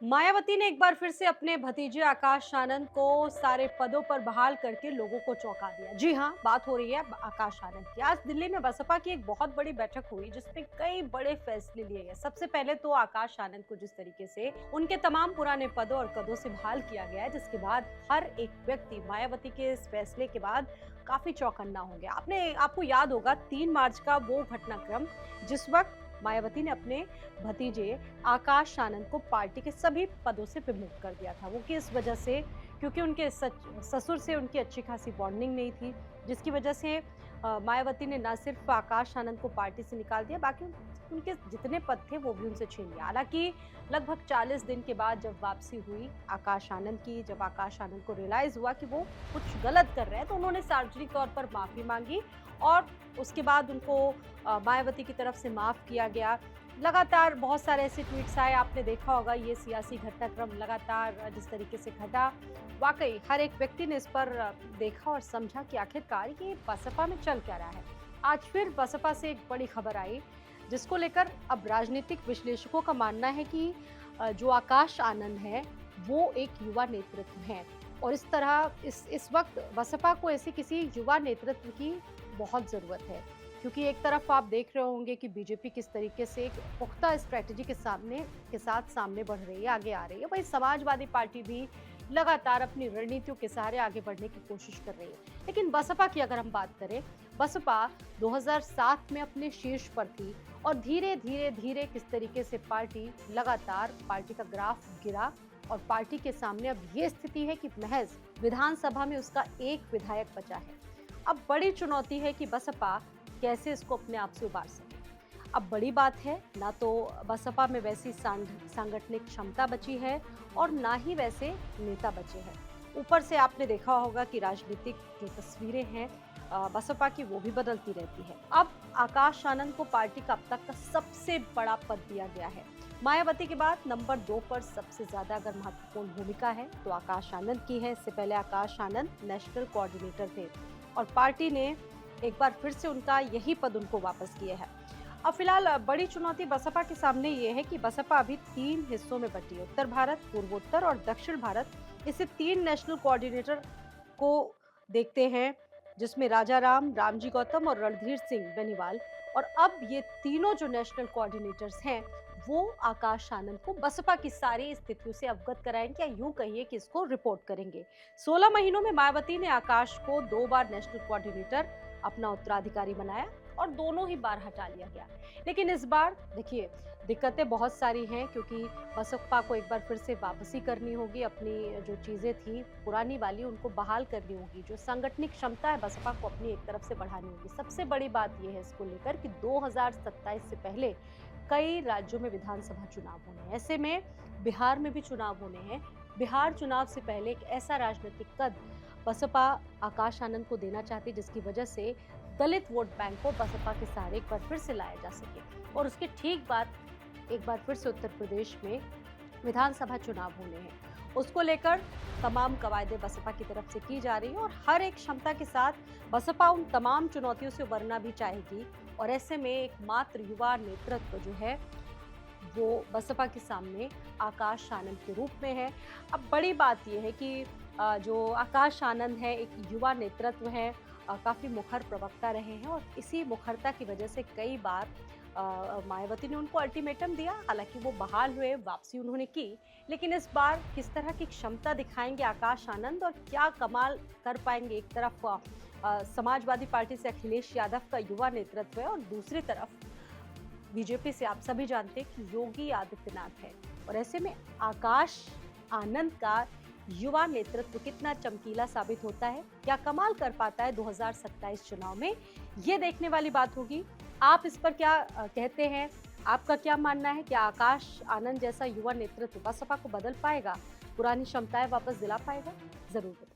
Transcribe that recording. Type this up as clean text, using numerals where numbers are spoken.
मायावती ने एक बार फिर से अपने भतीजे आकाश आनंद को सारे पदों पर बहाल करके लोगों को चौंका दिया। जी हाँ, बात हो रही है आकाश आनंद की। आज दिल्ली में बसपा की एक बहुत बड़ी बैठक हुई जिसमें कई बड़े फैसले लिए गए। सबसे पहले तो आकाश आनंद को जिस तरीके से उनके तमाम पुराने पदों और कदों से बहाल किया गया है, जिसके बाद हर एक व्यक्ति मायावती के इस फैसले के बाद काफी चौकन्ना हो गया। आपको याद होगा 3 मार्च का वो घटनाक्रम जिस वक्त मायावती ने अपने भतीजे आकाश आनंद को पार्टी के सभी पदों से विमुक्त कर दिया था। वो किस वजह से? क्योंकि उनके ससुर से उनकी अच्छी खासी बॉन्डिंग नहीं थी, जिसकी वजह से मायावती ने न सिर्फ आकाश आनंद को पार्टी से निकाल दिया, बाकी उनके जितने पद थे वो भी उनसे छीन लिया। हालांकि लगभग 40 दिन के बाद जब वापसी हुई आकाश आनंद की, जब आकाश आनंद को रियलाइज हुआ कि वो कुछ गलत कर रहे हैं, तो उन्होंने सार्वजनिक तौर पर माफी मांगी और उसके बाद उनको मायावती की तरफ से माफ किया गया। लगातार बहुत सारे ऐसे ट्वीट्स आए, आपने देखा होगा ये सियासी घटनाक्रम लगातार जिस तरीके से घटा, वाकई हर एक व्यक्ति ने इस पर देखा और समझा कि आखिरकार ये बसपा में चल क्या रहा है। आज फिर बसपा से एक बड़ी खबर आई जिसको लेकर अब राजनीतिक विश्लेषकों का मानना है कि जो आकाश आनंद है वो एक युवा नेतृत्व है और इस तरह इस वक्त बसपा को ऐसे किसी युवा नेतृत्व की बहुत ज़रूरत है, क्योंकि एक तरफ आप देख रहे होंगे कि बीजेपी किस तरीके से एक पुख्ता स्ट्रेटजी के साथ सामने बढ़ रही है, आगे आ रही है। वहीं समाजवादी पार्टी भी लगातार अपनी रणनीतियों के सहारे आगे बढ़ने की कोशिश कर रही है। लेकिन बसपा की अगर हम बात करें, बसपा 2007 में अपने शीर्ष पर थी और धीरे धीरे धीरे किस तरीके से पार्टी का ग्राफ गिरा और पार्टी के सामने अब ये स्थिति है कि महज विधानसभा में उसका एक विधायक बचा है। अब बड़ी चुनौती है कि बसपा कैसे इसको अपने आप से उबार सके। अब बड़ी बात है, ना तो बसपा में वैसी सांगठनिक क्षमता बची है और ना ही वैसे नेता बचे हैं। ऊपर से आपने देखा होगा कि राजनीतिक जो तस्वीरें हैं बसपा की वो भी बदलती रहती है। अब आकाश आनंद को पार्टी का अब तक का सबसे बड़ा पद दिया गया है। मायावती के बाद नंबर 2 पर सबसे ज्यादा अगर महत्वपूर्ण भूमिका है तो आकाश आनंद की है। इससे पहले आकाश आनंद नेशनल कोऑर्डिनेटर थे और पार्टी ने एक बार फिर से उनका यही पद उनको वापस किया है। अब फिलहाल बड़ी चुनौती बसपा के सामने ये है कि बसपा अभी 3 हिस्सों में बटी है, उत्तर भारत, पूर्वोत्तर और दक्षिण भारत। इसे 3 नेशनल कोऑर्डिनेटर को देखते हैं, जिसमें राजाराम, रामजी गौतम और रणधीर सिंह बेनीवाल। और अब ये तीनों जो नेशनल कोऑर्डिनेटर्स हैं वो आकाश आनंद को बसपा की सारी स्थितियों से अवगत कराएंगे, या यूं कहिए कि इसको रिपोर्ट करेंगे। 16 महीनों में मायावती ने आकाश को 2 बार नेशनल कोऑर्डिनेटर अपना उत्तराधिकारी बनाया और दोनों ही बार हटा लिया गया। लेकिन इस बार देखिए दिक्कतें बहुत सारी हैं, क्योंकि बसपा को एक बार फिर से वापसी करनी होगी, अपनी जो चीजें थी पुरानी वाली उनको बहाल करनी होगी। जो सांगठनिक क्षमता है बसपा को अपनी एक तरफ से बढ़ानी होगी। सबसे बड़ी बात यह है इसको लेकर कि 2027 से पहले कई राज्यों में विधानसभा चुनाव होने हैं। ऐसे में बिहार में भी चुनाव होने हैं। बिहार चुनाव से पहले एक ऐसा राजनीतिक कद बसपा आकाश आनंद को देना चाहती है जिसकी वजह से दलित वोट बैंक को बसपा के सहारे एक बार फिर से लाया जा सके। और उसके ठीक बाद एक बार फिर से उत्तर प्रदेश में विधानसभा चुनाव होने हैं। उसको लेकर तमाम कवायदे बसपा की तरफ से की जा रही है और हर एक क्षमता के साथ बसपा उन तमाम चुनौतियों से उबरना भी चाहेगी। और ऐसे में एकमात्र युवा नेतृत्व जो है वो बसपा के सामने आकाश आनंद के रूप में है। अब बड़ी बात यह है कि जो आकाश आनंद है एक युवा नेतृत्व है, काफ़ी मुखर प्रवक्ता रहे हैं और इसी मुखरता की वजह से कई बार मायावती ने उनको अल्टीमेटम दिया। हालांकि वो बहाल हुए, वापसी उन्होंने की, लेकिन इस बार किस तरह की क्षमता दिखाएंगे आकाश आनंद और क्या कमाल कर पाएंगे। एक तरफ समाजवादी पार्टी से अखिलेश यादव का युवा नेतृत्व है और दूसरी तरफ बीजेपी से आप सभी जानते हैं कि योगी आदित्यनाथ है। और ऐसे में आकाश आनंद का युवा नेतृत्व कितना चमकीला साबित होता है, क्या कमाल कर पाता है 2027 चुनाव में, ये देखने वाली बात होगी। आप इस पर क्या कहते हैं? आपका क्या मानना है? क्या आकाश आनंद जैसा युवा नेतृत्व बसपा को बदल पाएगा, पुरानी क्षमताएं वापस दिला पाएगा? जरूर बताएं।